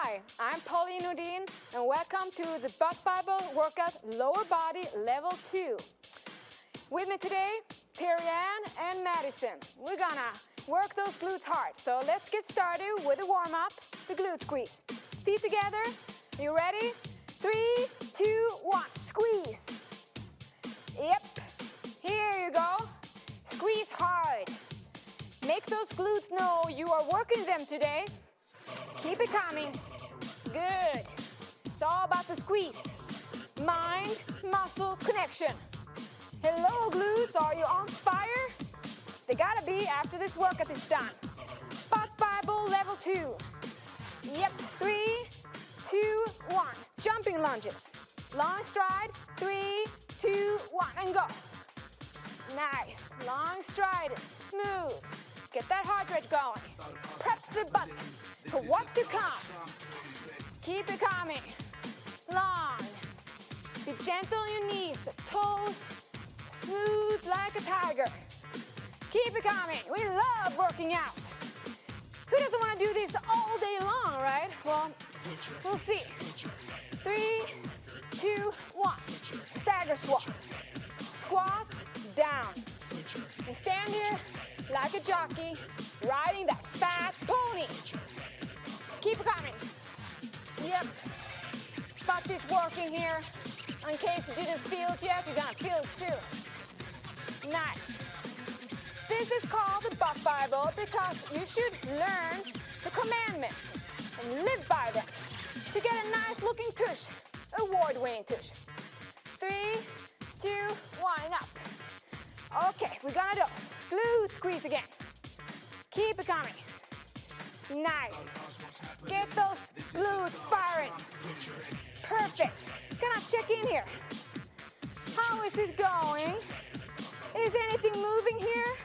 Hi, I'm Pauline Nordin and welcome to the Butt Bible Workout Lower Body Level 2. With me today, Terry Ann and Madison. We're gonna work those glutes hard. So let's get started with the warm-up, the glute squeeze. Feet together, you ready? 3, 2, 1, squeeze. Yep, here you go. Squeeze hard. Make those glutes know you are working them today. Keep it coming. Good. It's all about the squeeze. Mind-muscle connection. Hello, glutes. Are you on fire? They gotta be after this workout is done. Butt Bible Level 2. Yep. 3, 2, 1. Jumping lunges. Long stride. 3, 2, 1, and go. Nice. Long stride. Smooth. Get that heart rate going. Prep the butt for what to come. Keep it coming. Long. Be gentle on your knees, toes smooth like a tiger. Keep it coming. We love working out. Who doesn't want to do this all day long, right? Well, we'll see. 3, 2, 1. Stagger squat. Squat down. And stand here like a jockey, riding that fat pony. Keep it coming. Yep. Butt is working here. In case you didn't feel it yet, you're gonna feel it soon. Nice. This is called the Butt Bible because you should learn the commandments and live by them to get a nice looking tush, award-winning tush. 3, 2, 1, and up. Okay, we're gonna do glute squeeze again. Keep it coming. Nice. Get those glutes firing. Perfect. Gonna check in here. How is it going? Is anything moving here?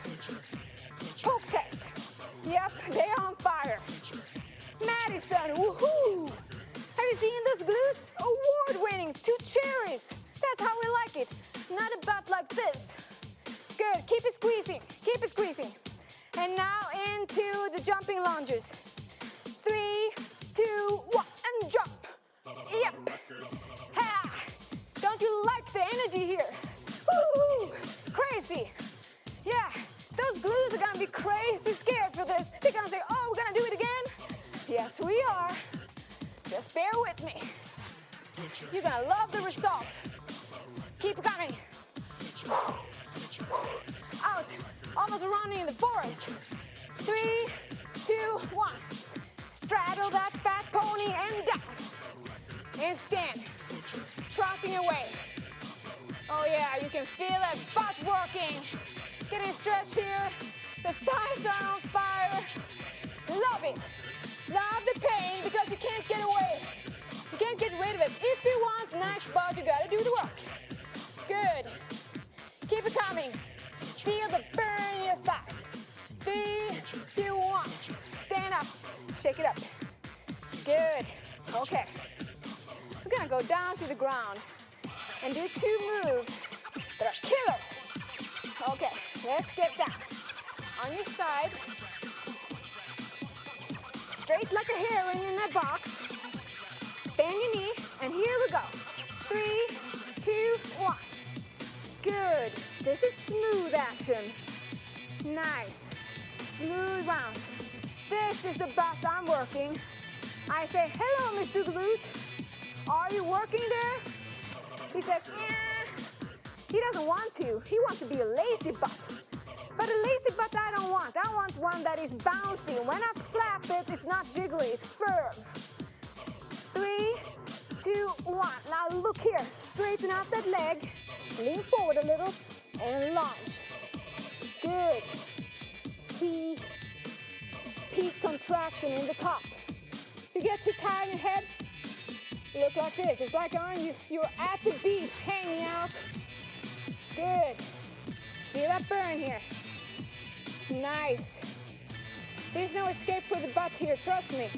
Poke test. Yep, they're on fire. Madison, woohoo! Have you seen those glutes? Award-winning, 2 cherries. That's how we like it. Not a butt like this. Good, keep it squeezing, keep it squeezing. And now into the jumping lunges. 3, 2, 1, and jump. Yep. Ha! Don't you like the energy here? Woo! Crazy. Yeah, those glutes are gonna be crazy scared for this. They're gonna say, oh, we're gonna do it again? Yes, we are. Just bear with me. You're gonna love the results. Keep it coming. Out. Almost running in the forest. 3, 2, 1. Straddle that fat pony and down. And stand. Trotting away. Oh yeah, you can feel that butt working. Getting stretched here. The thighs are on fire. Love it. Love the pain because you can't get away. You can't get rid of it. If you want nice butt, you gotta do the work. Good. Keep it coming. Feel the burn in your thighs. 3, 2, 1. Stand up. Shake it up. Good. Okay. We're gonna go down to the ground and do 2 moves that are killers. Okay, let's get down. On your side. Straight like a heron in a box. Bend your knee, and here we go. 3, 2, 1. Good. This is smooth action. Nice. Smooth round. This is the butt I'm working. I say, hello, Mr. Glute. Are you working there? He says, he doesn't want to. He wants to be a lazy butt. But a lazy butt I don't want. I want one that is bouncy. When I slap it, it's not jiggly, it's firm. 3, 2, 1. Now look here. Straighten out that leg. Lean forward a little and lunge. Good. T, peak contraction in the top. If you get too tired in your head, look like this. It's like you're at the beach hanging out. Good. Feel that burn here. Nice. There's no escape for the butt here, trust me.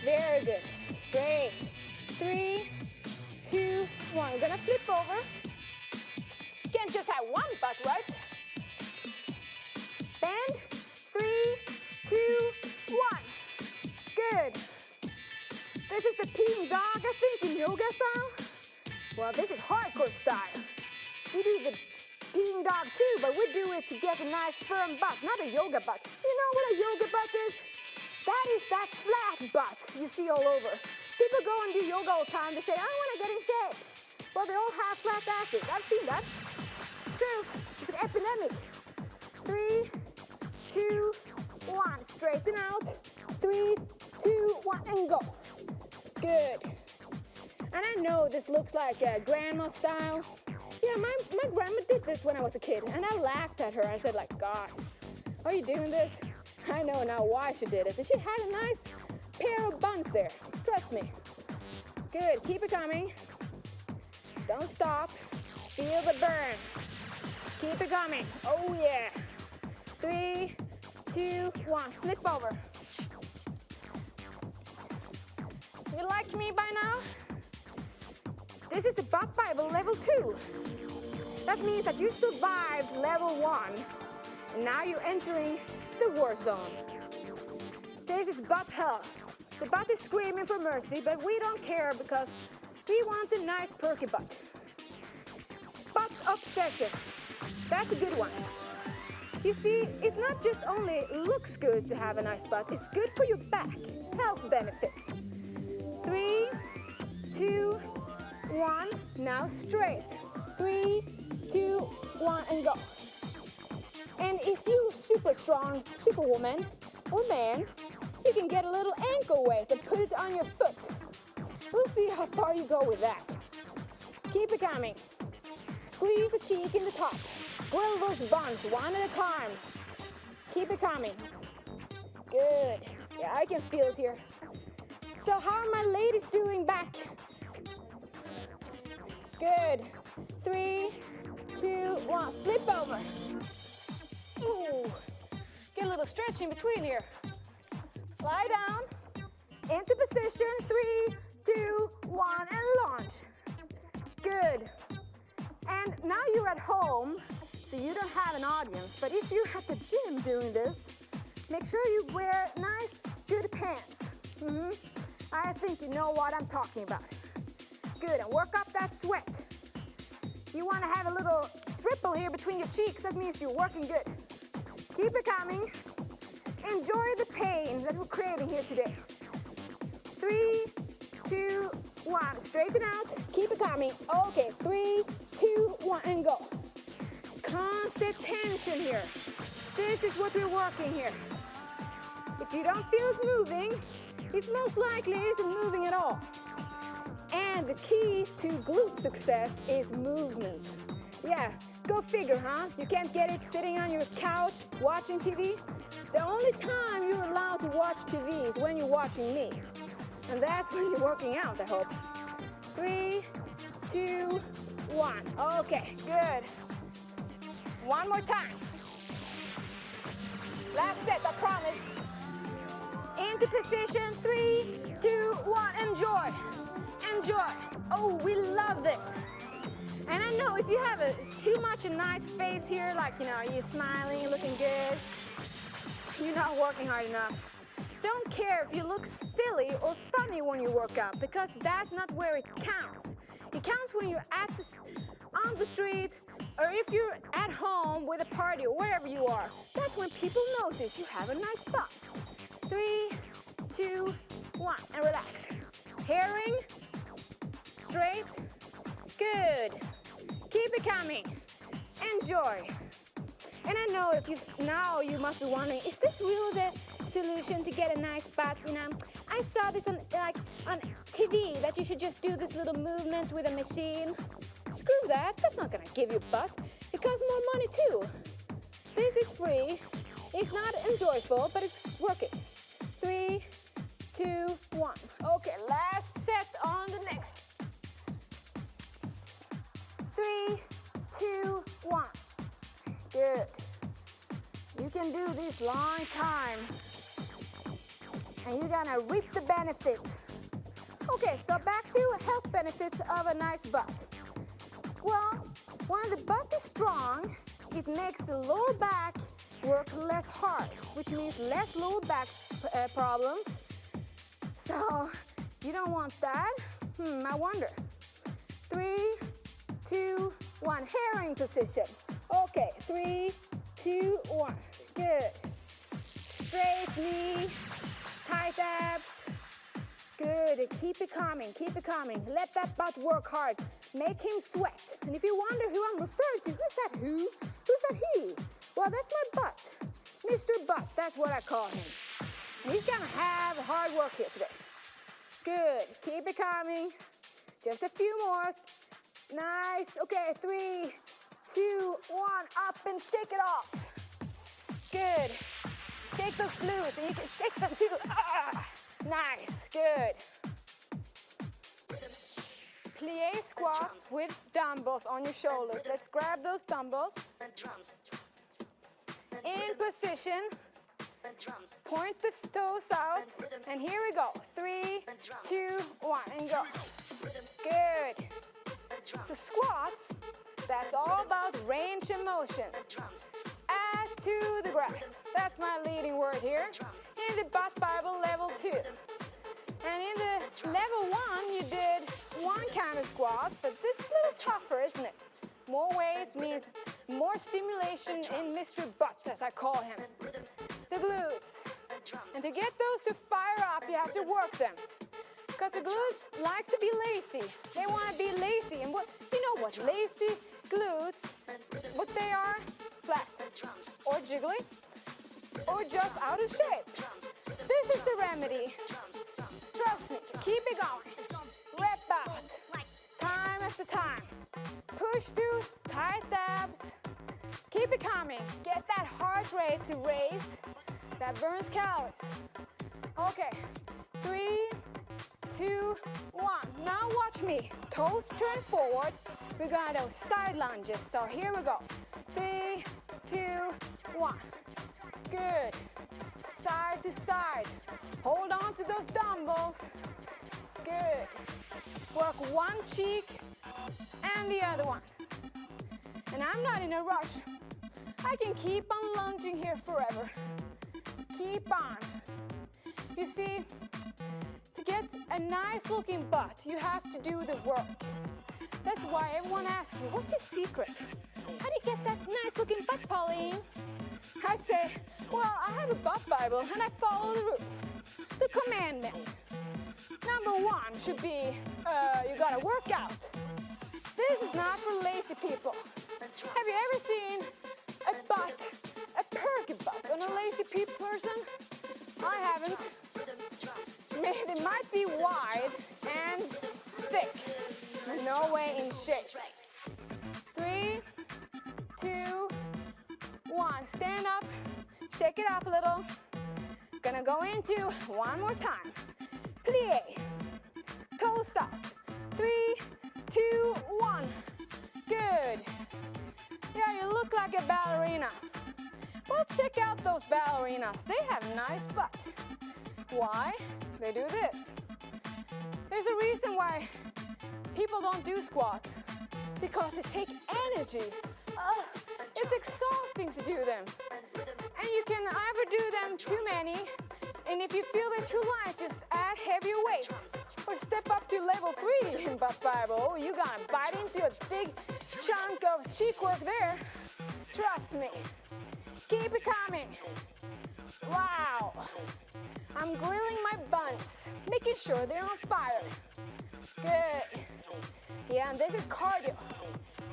Very good. Straight. 3, 2, 1. We're gonna flip over. You can't just have one butt, right? Bend. 3, 2, 1. Good. This is the peeing dog, I think, in yoga style. Well, this is hardcore style. We do the peeing dog too, but we do it to get a nice firm butt, not a yoga butt. You know what a yoga butt is? That is that flat butt you see all over. People go and do yoga all the time. They say, I want to get in shape. Well, they all have flat asses. I've seen that. It's true. It's an epidemic. 3, 2, 1. Straighten out. 3, 2, 1, and go. Good. And I know this looks like a grandma style. Yeah, my grandma did this when I was a kid, and I laughed at her. I said, like, God, are you doing this? I know now why she did it. And she had a nice pair of buns there. Trust me. Good. Keep it coming. Don't stop. Feel the burn. Keep it coming. Oh, yeah. 3, 2, 1. Flip over. You like me by now? This is the Butt Bible level 2. That means that you survived level 1, and now you're entering the war zone. This is butt hell. The butt is screaming for mercy, but we don't care because we want a nice perky butt. Butt obsession. That's a good one. You see, it's not just only looks good to have a nice butt, it's good for your back. Health benefits. 3, 2, 1. Now straight. 3, 2, 1, and go. And if you're super strong, superwoman or man, you can get a little ankle weight and put it on your foot. We'll see how far you go with that. Keep it coming. Squeeze the cheek in the top. Grill those buns one at a time. Keep it coming. Good. Yeah, I can feel it here. So how are my ladies doing back? Good. 3, 2, 1. Flip over. Ooh. Get a little stretch in between here. Lie down. Into position. 3, 2, 1, and launch. Good. And now you're at home, so you don't have an audience. But if you're at the gym doing this, make sure you wear nice, good pants. I think you know what I'm talking about. Good, and work up that sweat. You want to have a little dribble here between your cheeks. That means you're working good. Keep it coming. Enjoy the pain that we're creating here today. 3, 2, 1. Straighten out. Keep it coming. Okay, 3, 2, 1, and go. Constant tension here. This is what we're working here. If you don't feel it moving, it's most likely it isn't moving at all. And the key to glute success is movement. Yeah, go figure, huh? You can't get it sitting on your couch watching TV. The only time you're allowed to watch TV is when you're watching me. And that's when you're working out, I hope. 3, 2, 1. Okay, good. One more time. Last set, I promise. Into position. 3, 2, 1. Enjoy. Enjoy. Oh, we love this. And I know if you have too much a nice face here, like, you know, you're smiling, you're looking good, you're not working hard enough. Don't care if you look silly or funny when you work out, because that's not where it counts. It counts when you're on the street, or if you're at home with a party or wherever you are. That's when people notice you have a nice butt. 3, 2, 1, and relax. Herring, straight, good. Keep it coming. Enjoy. And I know that now you must be wondering, is this really the solution to get a nice butt? You know, I saw this on TV that you should just do this little movement with a machine. Screw that. That's not gonna give you a butt. It costs more money too. This is free. It's not enjoyable, but it's working. 3, 2, 1. Okay, last set on the next. 3, 2, 1. Good. You can do this long time. And you're gonna reap the benefits. Okay, so back to health benefits of a nice butt. Well, when the butt is strong, it makes the lower back work less hard, which means less lower back problems. So You don't want that? I wonder. 3, 2, 1. Herring position. Okay, 3, 2, 1. Good. Straight knee, tight abs. Good. Keep it coming, keep it coming. Let that butt work hard. Make him sweat. And if you wonder who I'm referring to, who's that who? Who's that he? Well, that's my butt. Mr. Butt, that's what I call him. And he's gonna have hard work here today. Good. Keep it coming. Just a few more. Nice. Okay, 3, 2, 1. Up and shake it off. Good. Shake those glutes, and you can shake them too. Nice. Good. Plie squats with dumbbells on your shoulders. Let's grab those dumbbells. In position. Point the toes out. And here we go. 3, 2, 1, and go. Good. So squats, that's all about range of motion. Ass to the grass. That's my leading word here. In the butt Bible level 2. And in the level 1, you did one kind of squats, but this is a little tougher, isn't it? More weights means more stimulation in Mr. Butt, as I call him. The glutes. And to get those to fire up, you have to work them. Because the glutes like to be lazy. They want to be lazy. And you know what? Lazy glutes, what they are? Flat. Or jiggly. Or just out of shape. This is the remedy. Trust me. So keep it going. Rep out. Time after time. Push through tight abs. Keep it coming. Get that heart rate to raise. That burns calories. Okay. 3, 2, 1. Now watch me. Toes turn forward. We're gonna do side lunges. So here we go. 3, 2, 1. Good. Side to side. Hold on to those dumbbells. Good. Work one cheek and the other one. And I'm not in a rush. I can keep on lunging here forever. Keep on. You see, to get a nice looking butt, you have to do the work. That's why everyone asks me, what's your secret? How do you get that nice looking butt, Pauline? I say, well, I have a butt Bible and I follow the rules. The commandment. Number 1 should be, you gotta work out. This is not for lazy people. Have you ever seen a butt, a perky butt on a lazy person? I haven't. It might be wide and thick. No way in shape. 3, 2, 1. Stand up. Shake it off a little. Gonna go into one more time. Plie. Toes up. 3, 2, 1. Good. Yeah, you look like a ballerina. Well, check out those ballerinas. They have a nice butt. Why? They do this. There's a reason why people don't do squats. Because it takes energy. It's exhausting to do them. And you can either do them too many, and if you feel they're too light, just add heavier weights. Or step up to level 3 in Butt Bible. You're gonna bite into a big chunk of cheek work there. Trust me. Keep it coming. Wow. I'm grilling my buns, making sure they're on fire. Good. Yeah, and this is cardio.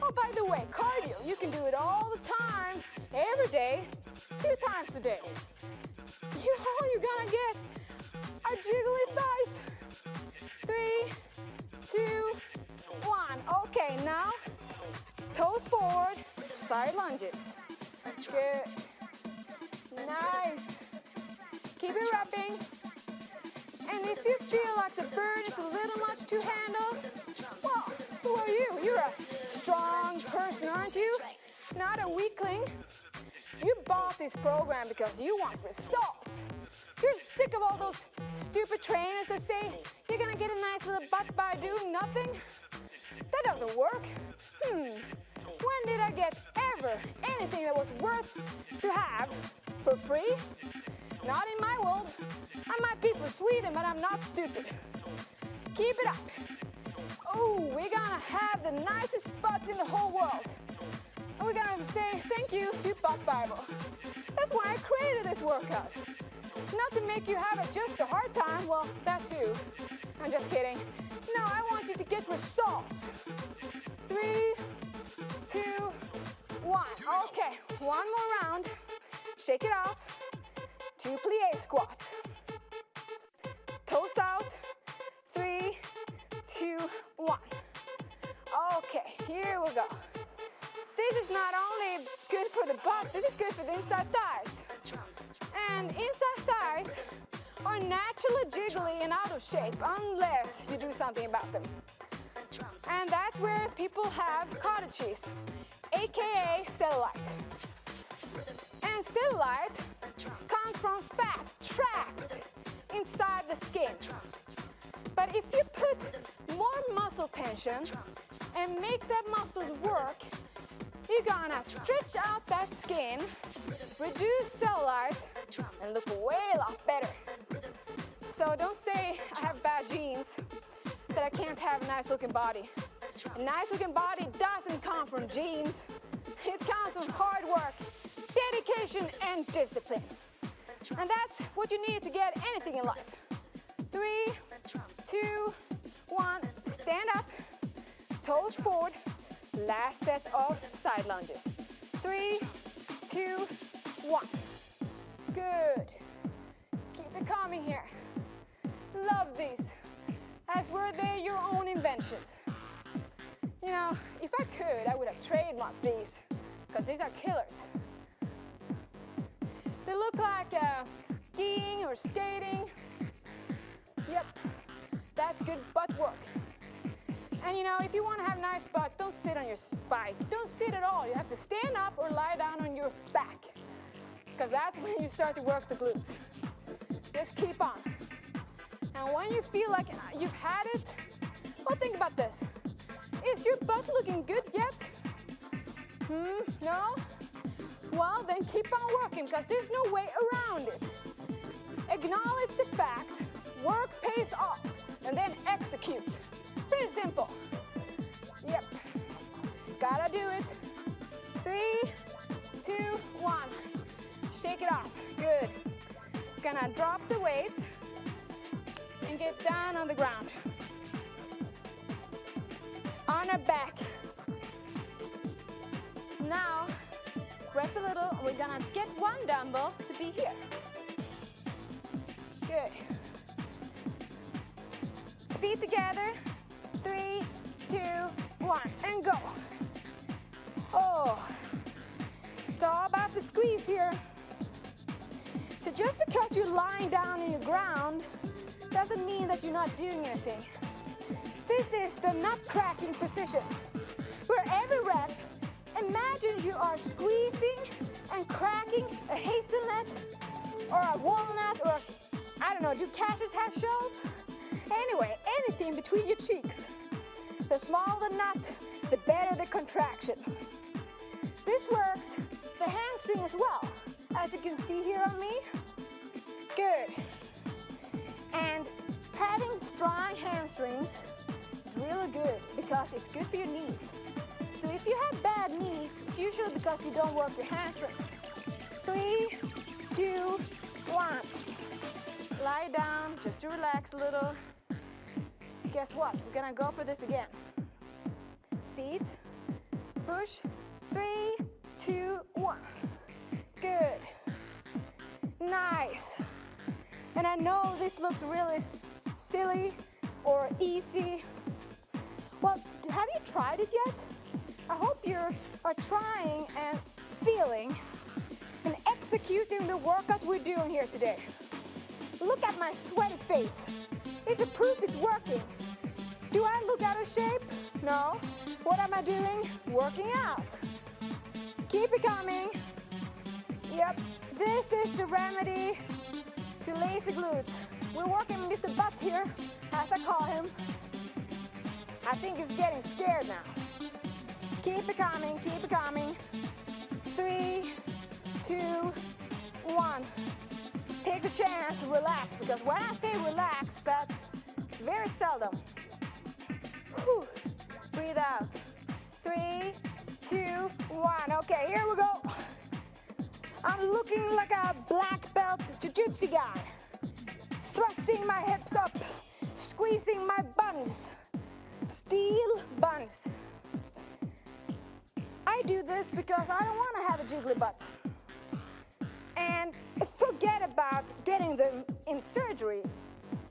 Oh, by the way, cardio, you can do it all the time, every day, 2 times a day. All you're gonna get are jiggly thighs. 3, 2, 1. Okay, now, toes forward, side lunges. Good. Nice. Keep it wrapping. And if you feel like the bird is a little much to handle, well, who are you? You're a strong person, aren't you? Not a weakling. You bought this program because you want results. You're sick of all those stupid trainers that say you're gonna get a nice little butt by doing nothing. That doesn't work. When did I get ever anything that was worth to have for free? Not in my world. I might be from Sweden, but I'm not stupid. Keep it up. Oh, we're gonna have the nicest butts in the whole world. And we're gonna say thank you to Butt Bible. That's why I created this workout. Not to make you have just a hard time, well, that too. I'm just kidding. No, I want you to get results. 3, 2, 1. Okay, one more round. Shake it off. 2 plie squats. Toes out. 3, 2, 1. Okay, here we go. This is not only good for the butt, this is good for the inside thighs. And inside thighs are naturally jiggly and out of shape unless you do something about them. And that's where people have cottage cheese, aka cellulite. And cellulite comes from fat trapped inside the skin. But if you put more muscle tension and make that muscles work, you're gonna stretch out that skin, reduce cellulite, and look way a lot better. So don't say I have bad genes, that I can't have a nice looking body. A nice looking body doesn't come from genes. It comes from hard work, dedication, and discipline. And that's what you need to get anything in life. 3, 2, 1, stand up, toes forward, last set of side lunges. 3, 2, 1. Good. Keep it coming here. Love these, as were they your own inventions. You know, if I could, I would have trademarked these, because these are killers. They look like skiing or skating. Yep, that's good butt work. And you know, if you want to have nice butt, don't sit on your spine. Don't sit at all. You have to stand up or lie down on your back, because that's when you start to work the glutes. Just keep on. And when you feel like you've had it, well, think about this. Is your butt looking good yet? No? Well, then keep on working, because there's no way around it. Acknowledge the fact, work pays off, and then execute. Pretty simple. Yep. Gotta do it. 3, 2, 1. Shake it off. Good. Gonna drop the weights and get down on the ground. On our back. Now, rest a little. We're gonna get one dumbbell to be here. Good. Feet together. 3, 2, 1, and go. Oh, it's all about the squeeze here. So just because you're lying down on your ground doesn't mean that you're not doing anything. This is the nut cracking position, where every rep, imagine you are squeezing and cracking a hazelnut or a walnut, or I don't know, do catchers have shells? Anyway, anything between your cheeks. The smaller the nut, the better the contraction. This works the hamstring as well, as you can see here on me. Good. And having strong hamstrings is really good, because it's good for your knees. So if you have bad knees, it's usually because you don't work your hamstrings. 3, 2, 1. Lie down just to relax a little. Guess what? We're gonna go for this again. Feet, push, 3, 2, 1. Good. Nice. And I know this looks really silly or easy. Well, have you tried it yet? I hope you are trying and feeling and executing the workout we're doing here today. Look at my sweaty face. It's a proof it's working. Do I look out of shape? No. What am I doing? Working out. Keep it coming. Yep, this is the remedy to lazy glutes. We're working Mr. Butt here, as I call him. I think he's getting scared now. Keep it coming, keep it coming. 3, 2, 1. Take a chance, relax, because when I say relax, that's very very seldom. Whew. Breathe out. 3, 2, 1. Okay, here we go. I'm looking like a black belt jiu-jitsu guy. Thrusting my hips up, squeezing my buns. Steel buns. I do this because I don't want to have a jiggly butt. And forget about getting them in surgery.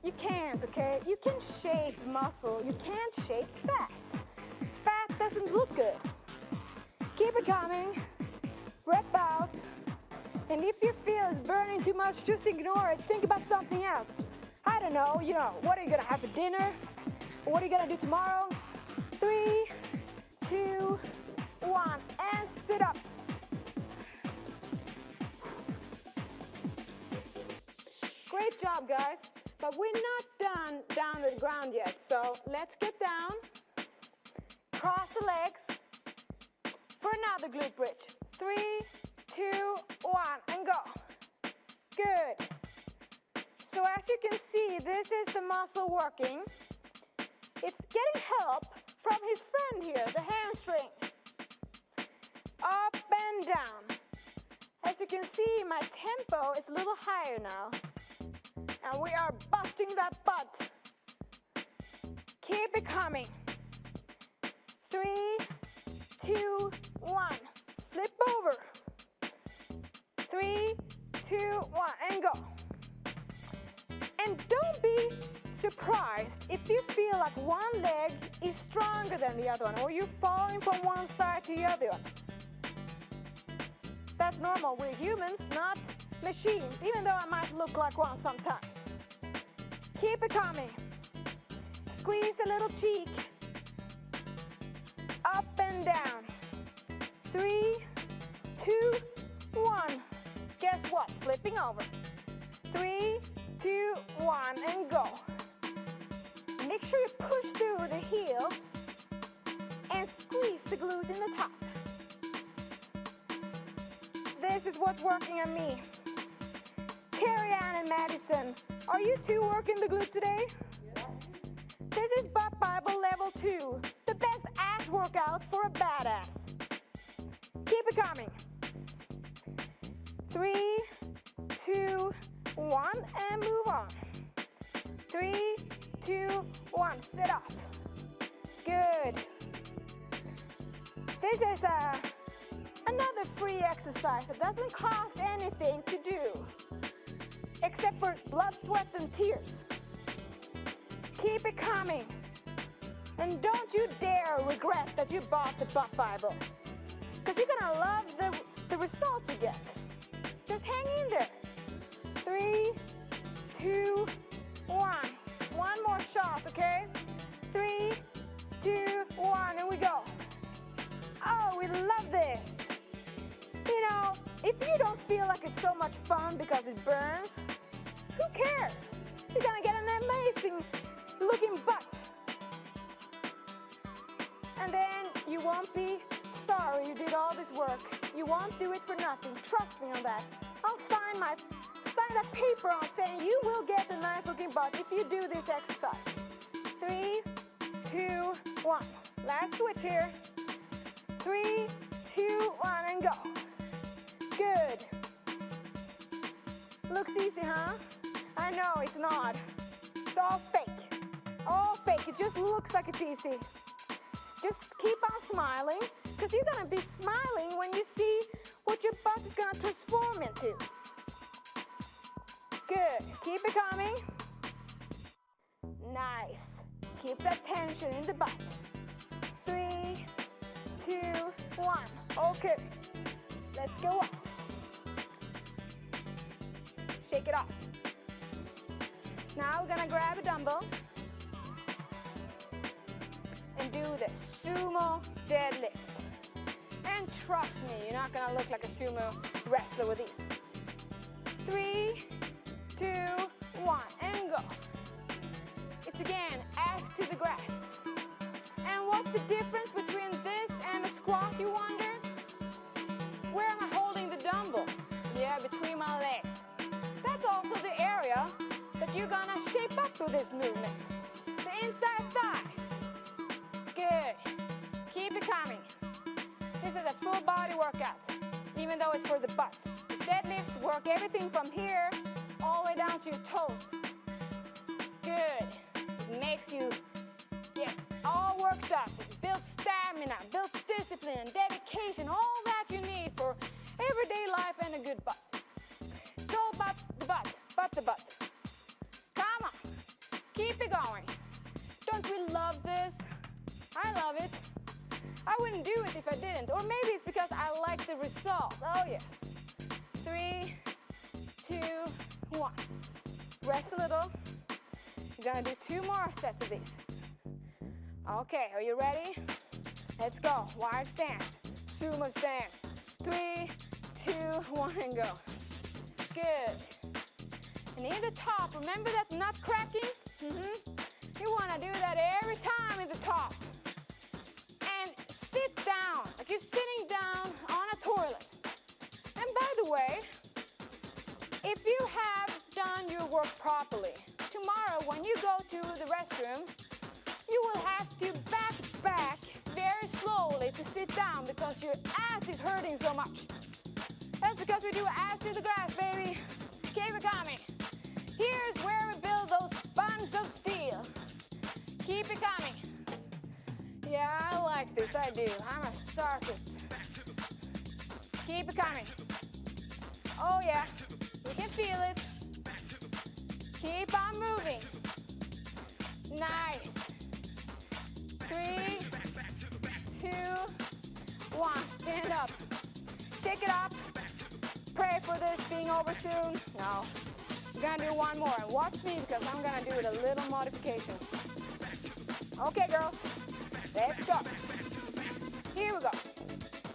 You can't, okay? You can shape muscle, you can't shape fat. Fat doesn't look good. Keep it coming. Rep out. And if you feel it's burning too much, just ignore it. Think about something else. I don't know, what are you gonna have for dinner? What are you gonna do tomorrow? 3, 2, 1, and sit up. Great job, guys. But we're not done down to the ground yet. So let's get down. Cross the legs for another glute bridge. 3, 2, 1, and go. Good. So as you can see, this is the muscle working. It's getting help from his friend here, the hamstring. Up and down. As you can see, my tempo is a little higher now. And we are busting that butt. Keep it coming. 3, 2, 1. Flip over. 3, 2, 1, and go. And don't be surprised if you feel like one leg is stronger than the other one, or you're falling from one side to the other one. That's normal. We're humans, not machines, even though I might look like one sometimes. Keep it coming. Squeeze a little cheek. Up and down. 3, 2, 1. Guess what? Flipping over. 3, 2, 1, and go. Make sure you push through the heel and squeeze the glute in the top. This is what's working on me. Terry Ann and Madison, are you two working the glutes today? Yeah. This is Butt Bible Level 2, the best ass workout for a badass. Keep it coming. 3, 2, 1, and move on. 3, 2, 1, sit off. Good. This is another free exercise that doesn't cost anything to do, except for blood, sweat, and tears. Keep it coming. And don't you dare regret that you bought the Butt Bible, because you're gonna love the results you get. Just hang in there. 3, 2, 1. One more shot, okay? 3, 2, 1, and we go. Oh, we love this. If you don't feel like it's so much fun because it burns, who cares? You're gonna get an amazing looking butt. And then you won't be sorry you did all this work. You won't do it for nothing. Trust me on that. I'll sign that paper on saying you will get a nice looking butt if you do this exercise. 3, 2, 1. Last switch here. 3, 2, 1, and go. Good. Looks easy, huh? I know it's not. It's all fake. All fake. It just looks like it's easy. Just keep on smiling, because you're gonna be smiling when you see what your butt is gonna transform into. Good. Keep it coming. Nice. Keep that tension in the butt. 3, 2, 1. Okay. Let's go up. Shake it off. Now we're gonna grab a dumbbell and do the sumo deadlift. And trust me, you're not gonna look like a sumo wrestler with these. 3, 2, 1, and go. It's again, ass to the grass. And what's the difference between this and a squat, you wonder? Where am I holding the dumbbell? Yeah, between my legs. That's also the area that you're gonna shape up with this movement. The though it's for the butt. Deadlifts, work everything from here all the way down to your toes. Good. It makes you get all worked up. It builds stamina, builds discipline, dedication, all that you need for everyday life and a good butt. So butt the butt, butt the butt. Come on. Keep it going. Don't we love this? I love it. I wouldn't do it if I didn't. Or maybe it's because I like the results. Oh yes. 3, 2, 1. Rest a little. You're gonna do 2 more sets of these. Okay, are you ready? Let's go. Wide stance. Sumo stance. 3, 2, 1, and go. Good. And in the top, remember that nut cracking? You want to do that every time in the top. And sit down, like you're sitting down on a toilet. And by the way, if you have done your work properly, tomorrow when you go to the restroom, you will have to back very slowly to sit down because your ass is hurting so much. That's because we do ass to the grass, baby. Keep it coming. Here's where we build those buns of steel. Keep it coming. Yeah, I like this, I do. I'm a sarcasm. Keep it coming. Oh yeah, we can feel it. Keep on moving. Nice. 3, 2, 1. Stand up. Shake it up. Pray for this being over soon. No. We're gonna do one more. Watch me because I'm gonna do it a little modification. Okay, girls. Let's go. Here we go.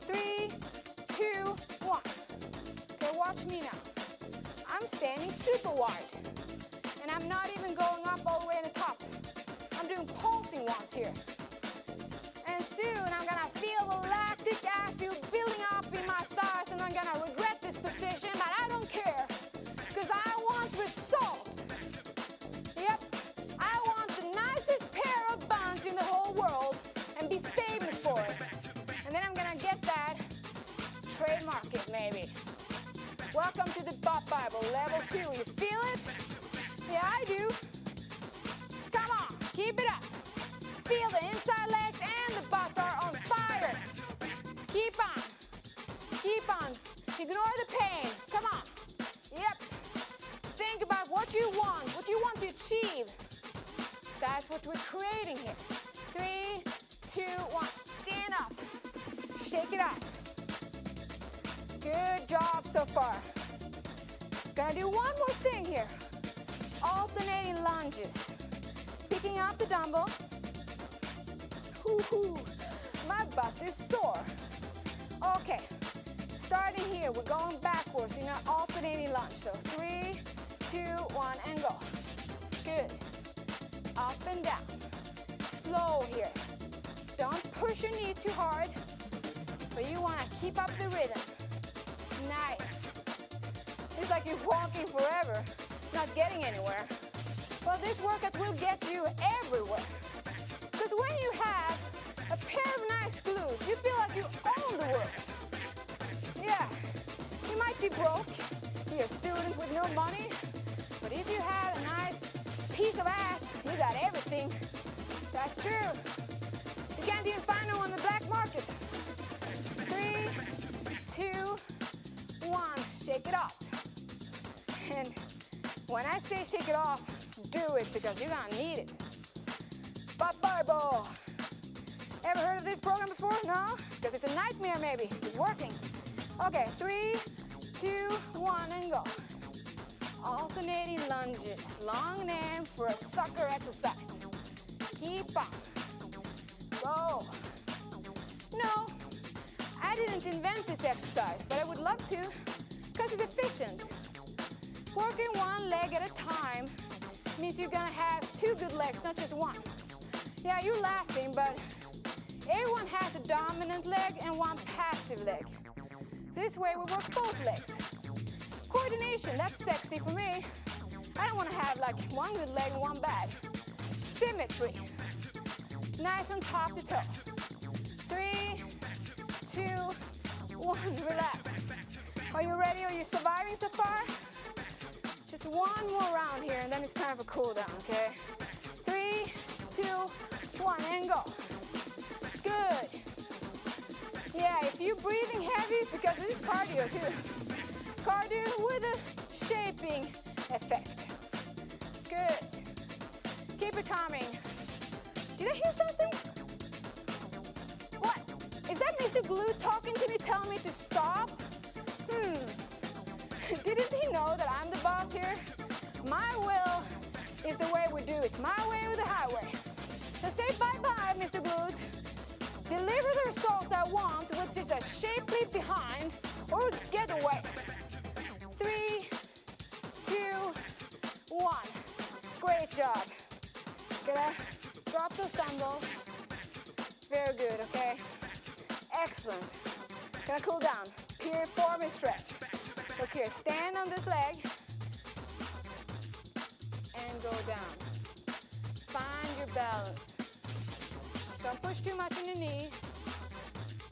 3, 2, 1. Okay, watch me now. I'm standing super wide. And I'm not even going up all the way in the top. I'm doing pulsing ones here. And soon I'm gonna feel the lactic acid building up in my thighs and I'm gonna regret this position, but I don't care. Because I want results. Yep, I want the nicest pair of buns in the whole world and be famous for it. And then I'm gonna get that, trademark it maybe. Welcome to the Butt Bible, level 2. You feel it? Yeah, I do. Come on, keep it up. Feel the inside legs and the butt are on fire. Keep on. Keep on. Ignore the pain. Come on. Yep. Think about what you want to achieve. That's what we're creating here. 3, 2, 1. Stand up. Shake it up. Good job so far. Gonna do one more thing here. Alternating lunges. Picking up the dumbbell. Woo-hoo. My butt is sore. Okay. Starting here, we're going backwards in an alternating lunge. So 3, 2, 1, and go. Good. Up and down. Slow here. Don't push your knee too hard, but you want to keep up the rhythm. Nice. It's like you're walking forever, not getting anywhere. Well, this workout will get you everywhere. Because when you have a pair of nice glutes, you feel like you own the world. Yeah, you might be broke, you're a student with no money, but if you have a nice piece of ass, you got everything. That's true. You can't even find them on the black market. 3, 2, 1, shake it off. And when I say shake it off, do it because you're gonna need it. Butt Bible. Ever heard of this program before? No? Because it's a nightmare maybe. It's working. Okay, 3, 2, 1, and go. Alternating lunges. Long name for a sucker exercise. Keep on. Go. No, I didn't invent this exercise, but I would love to because it's efficient. Working one leg at a time means you're gonna have 2 good legs, not just one. Yeah, you're laughing, but everyone has a dominant leg and one passive leg. This way we work both legs. Coordination, that's sexy for me. I don't want to have like one good leg and one bad. Symmetry. Nice from top to toe. 3, 2, 1, relax. Are you ready? Are you surviving so far? Just one more round here and then it's time for cool down, okay? 3, 2, 1, and go. Good. Yeah, if you're breathing heavy, it's because this is cardio too. Cardio with a shaping effect. Good. Keep it coming. Did I hear something? What? Is that Mr. Glute talking to me, telling me to stop? Didn't he know that I'm the boss here? My will is the way we do it. My way or the highway. So say bye-bye, Mr. Glute. Deliver the results I want, which is a shapely behind, or get away. 3, 2, 1. Great job. Gonna drop those dumbbells. Very good, okay? Excellent. Gonna cool down. Here, form and stretch. Look here, stand on this leg and go down. Find your balance. Don't push too much in the knee.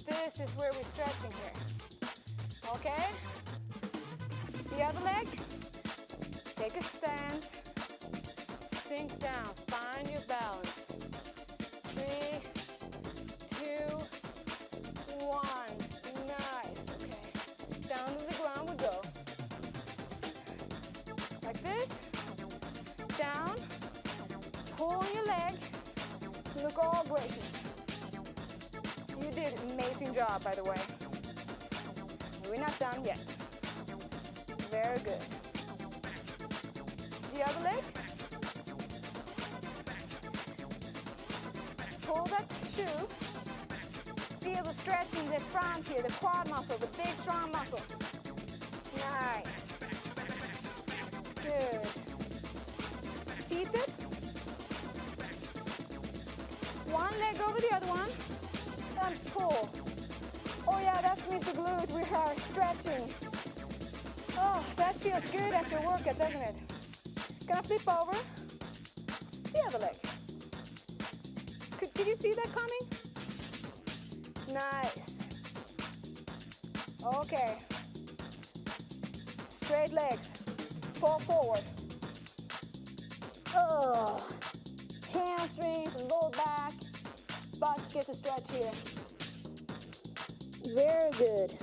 This is where we're stretching here. Okay? The other leg, take a stance, sink down, find your balance. 3, 2, 1. Nice, okay. Down to the ground we go. Like this. Down. Pull your leg. Look all gracious. You did an amazing job, by the way. We're not done yet. Very good. The other leg. Pull that shoe. Feel the stretch in the front here, the quad muscle, the big strong muscle. Nice. Good. Seated. One leg over the other one. And pull. Oh yeah, that's Mr. Glute. We are stretching. Oh, that feels good after a workout, doesn't it? Gonna flip over. The other leg. Did you see that coming? Nice. Okay. Straight legs. Fall forward. Oh. Hamstrings, lower back. Butt gets a stretch here. Very good.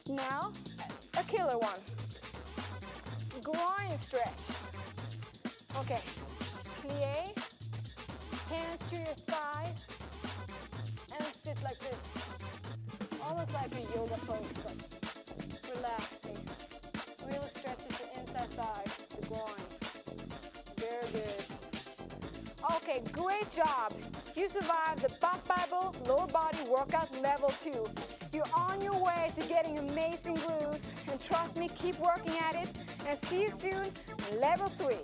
Now, a killer one. Groin stretch. Okay. Plie. Hands to your thighs. And sit like this. Almost like a yoga pose, but relaxing. Really stretches the inside thighs, the groin. Very good. Okay, great job. You survived the Butt Bible lower body workout level 2. You're on your way to getting amazing glutes. And trust me, keep working at it. And see you soon, level 3.